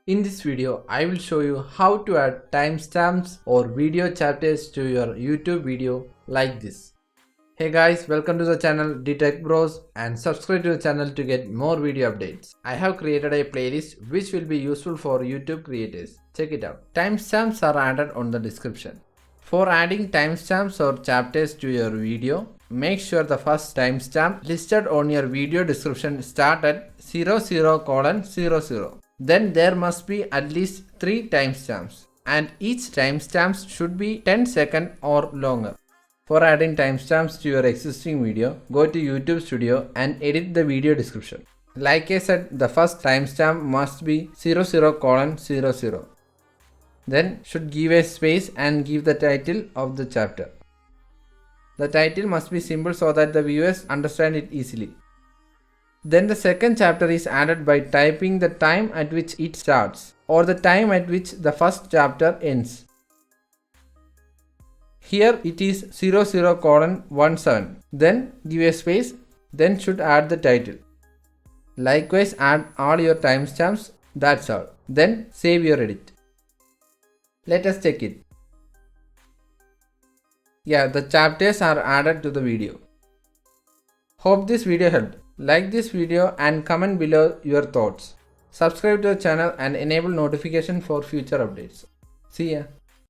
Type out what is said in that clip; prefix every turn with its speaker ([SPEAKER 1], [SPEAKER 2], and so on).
[SPEAKER 1] In this video, I will show you how to add timestamps or video chapters to your YouTube video like this. Hey guys, welcome to the channel DTECBROZ and subscribe to the channel to get more video updates. I have created a playlist which will be useful for YouTube creators. Check it out. Timestamps are added on the description. For adding timestamps or chapters to your video, make sure the first timestamp listed on your video description start at 00:00. Then there must be at least 3 timestamps and each timestamp should be 10 seconds or longer. For adding timestamps to your existing video, go to YouTube Studio and edit the video description. Like I said, the first timestamp must be 00:00. Then should give a space and give the title of the chapter. The title must be simple so that the viewers understand it easily. Then the second chapter is added by typing the time at which it starts or the time at which the first chapter ends. Here it is 00:17. Then give a space, then should add the title. Likewise add all your timestamps, that's all. Then save your edit. Let us check it. Yeah, the chapters are added to the video. Hope this video helped. Like this video and comment below your thoughts. Subscribe to the channel and enable notification for future updates. See ya.